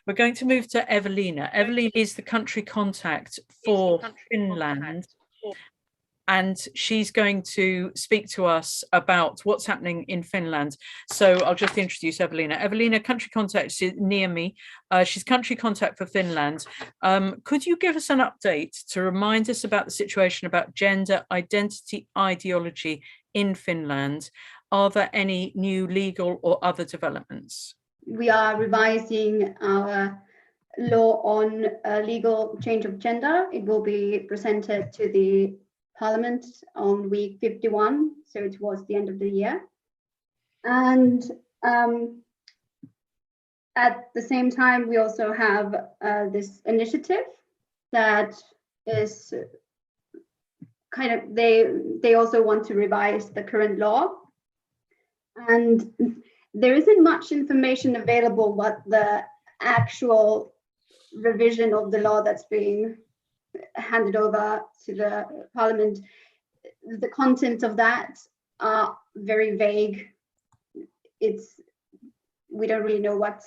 We're going to move to Evelina. Evelina is the country contact for Finland, and she's going to speak to us about what's happening in Finland. So I'll just introduce Evelina. Evelina, country contact, is near me. She's country contact for Finland. Could you give us an update to remind us about the situation about gender identity ideology in Finland? Are there any new legal or other developments? We are revising our law on legal change of gender. It will be presented to the Parliament on week 51, so towards the end of the year. And at the same time, we also have this initiative that is kind of, they also want to revise the current law. And there isn't much information available what the actual revision of the law that's being handed over to the Parliament, the content of that are very vague. We don't really know what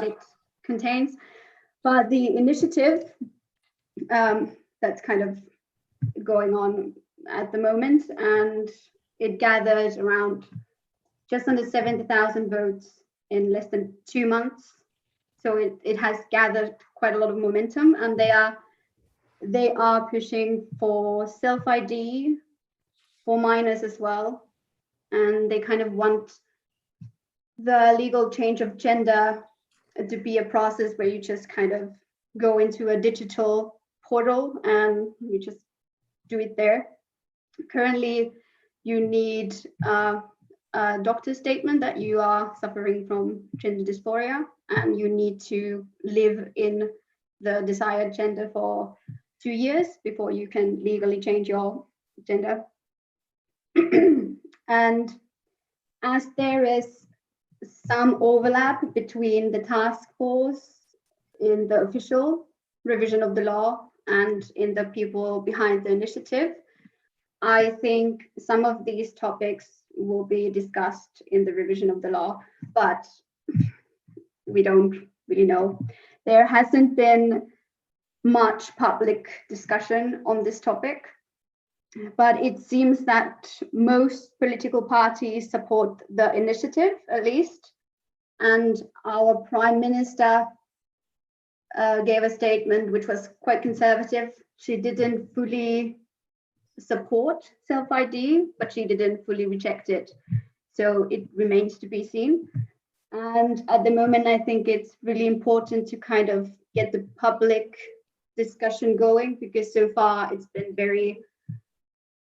it contains, but the initiative that's kind of going on at the moment, and it gathered around just under 70,000 votes in less than 2 months. So it has gathered quite a lot of momentum, and they are pushing for self-ID for minors as well. And they kind of want the legal change of gender to be a process where you just kind of go into a digital portal and you just do it there. Currently, you need a doctor's statement that you are suffering from gender dysphoria, and you need to live in the desired gender for 2 years before you can legally change your gender. And as there is some overlap between the task force in the official revision of the law and in the people behind the initiative, I think some of these topics will be discussed in the revision of the law, but we don't really know. There hasn't been much public discussion on this topic, but it seems that most political parties support the initiative, at least. And our Prime Minister gave a statement which was quite conservative. She didn't fully support self-ID, but she didn't fully reject it. So it remains to be seen. And at the moment, I think it's really important to kind of get the public discussion going, because so far it's been very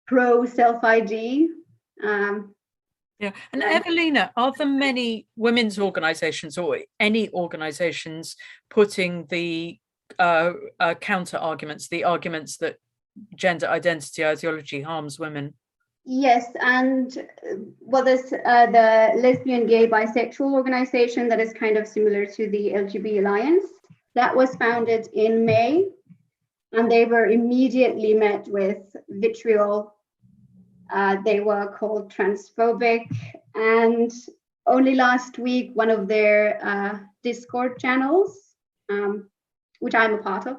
pro self-ID. Yeah, and Evelina, are there many women's organisations or any organisations putting the counter arguments, the arguments that gender identity ideology harms women? Yes, and well, there's the lesbian, gay, bisexual organization that is kind of similar to the LGBT Alliance. That was founded in May, and they were immediately met with vitriol. They were called transphobic, and only last week, one of their Discord channels, which I'm a part of,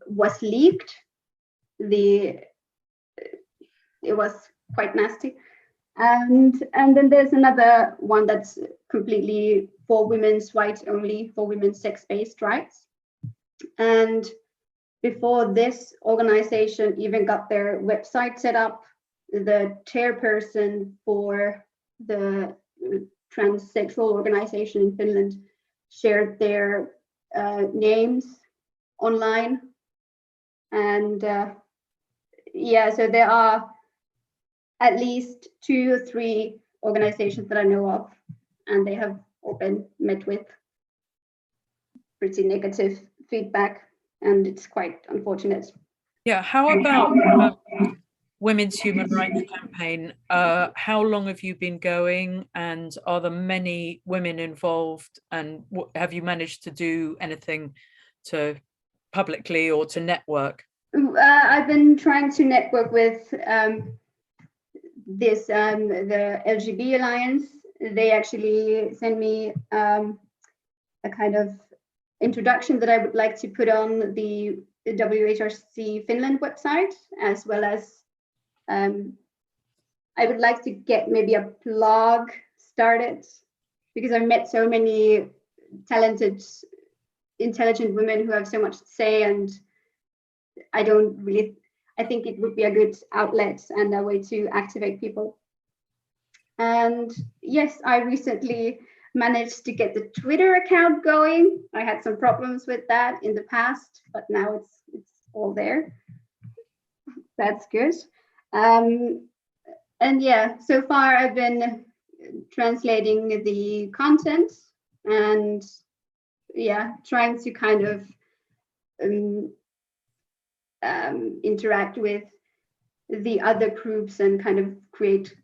was leaked. It was quite nasty. And then there's another one that's completely for women's rights only, for women's sex-based rights. And before this organization even got their website set up, the chairperson for the transsexual organization in Finland shared their names online. And yeah, so there are at least 2 or 3 organizations that I know of, and they have all been met with pretty negative feedback, and it's quite unfortunate. Yeah, how about Women's Human Rights Campaign? How long have you been going, and are there many women involved, and have you managed to do anything to publicly or to network? I've been trying to network with the LGBT Alliance. They actually sent me a kind of introduction that I would like to put on the WHRC Finland website, as well as I would like to get maybe a blog started, because I've met so many talented, intelligent women who have so much to say, and I think it would be a good outlet and a way to activate people. And yes, I recently managed to get the Twitter account going. I had some problems with that in the past, but now it's all there. That's good. And yeah, so far I've been translating the content and yeah, trying to kind of interact with the other groups and kind of create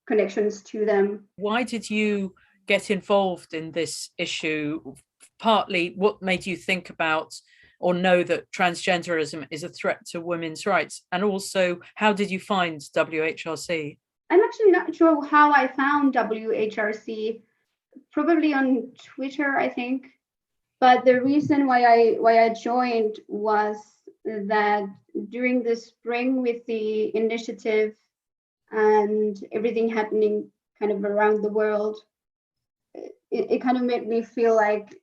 connections to them. Why did you get involved in this issue? Partly, what made you think about or know that transgenderism is a threat to women's rights? And also, how did you find WHRC? I'm actually not sure how I found WHRC, probably on Twitter, I think. But the reason why I joined was that during the spring, with the initiative and everything happening kind of around the world, it kind of made me feel like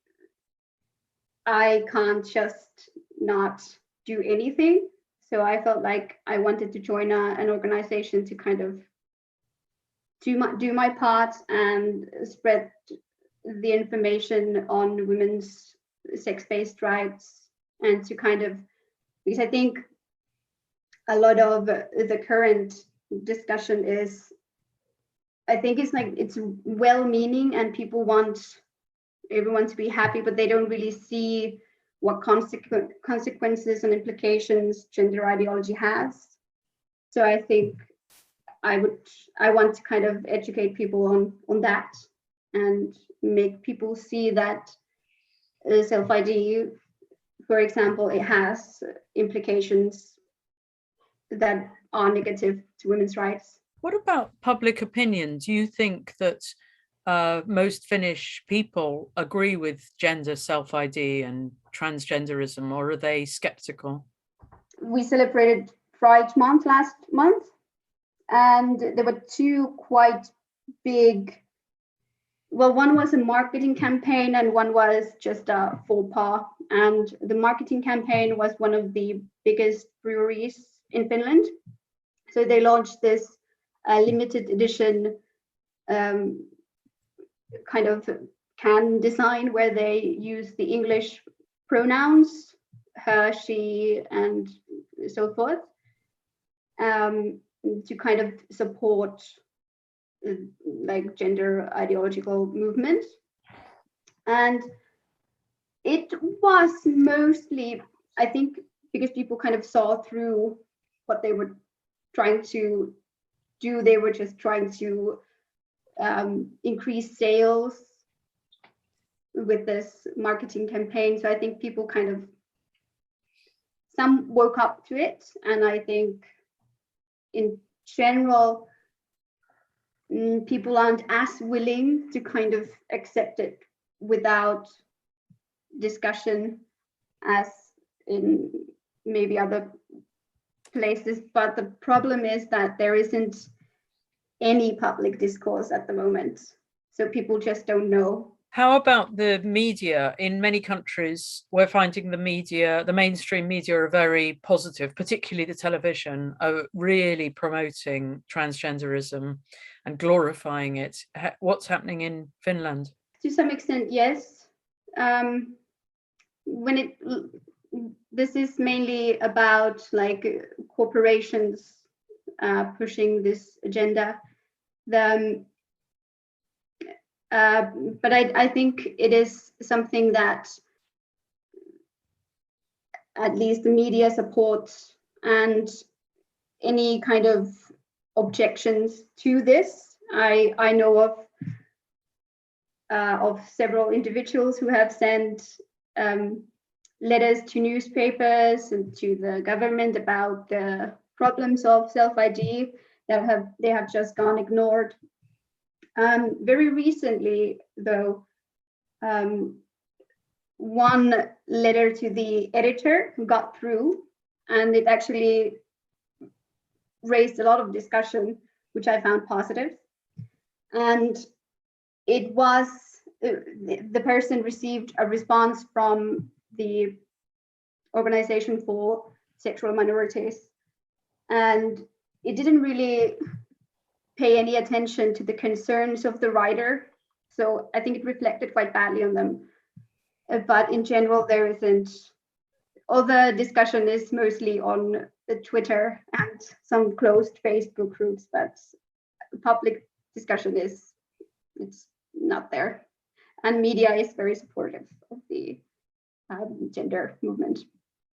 I can't just not do anything. So I felt like I wanted to join an organization to kind of do my part and spread the information on women's sex-based rights, and to kind of, because I think a lot of the current discussion is, I think it's like, it's well-meaning and people want everyone to be happy, but they don't really see what consequences and implications gender ideology has. So I think I want to kind of educate people on that and make people see that self-ID, for example, it has implications that are negative to women's rights. What about public opinion? Do you think that most Finnish people agree with gender self-ID and transgenderism, or are they skeptical? We celebrated Pride Month last month, and there were two quite big, well, one was a marketing campaign and one was just a faux pas. And the marketing campaign was one of the biggest breweries in Finland. So they launched this limited edition kind of can design where they use the English pronouns, her, she, and so forth, to kind of support like gender ideological movement. And it was mostly, I think, because people kind of saw through what they were trying to do. They were just trying to increase sales with this marketing campaign. So I think people kind of, some woke up to it, and I think in general people aren't as willing to kind of accept it without discussion as in maybe other places. But the problem is that there isn't any public discourse at the moment, so people just don't know. How about the media? In many countries, we're finding the media, the mainstream media, are very positive, particularly the television, are really promoting transgenderism and glorifying it. What's happening in Finland? To some extent, yes. This is mainly about like corporations pushing this agenda. But I think it is something that at least the media supports, and any kind of objections to this, I know of several individuals who have sent letters to newspapers and to the government about the problems of self-ID that they have just gone ignored. Very recently, though, one letter to the editor who got through, and it actually raised a lot of discussion, which I found positive. And it was, the person received a response from the Organization for Sexual Minorities, and it didn't really pay any attention to the concerns of the writer. So I think it reflected quite badly on them. But in general, there isn't, all the discussion is mostly on the Twitter and some closed Facebook groups, but public discussion it's not there. And media is very supportive of the gender movement.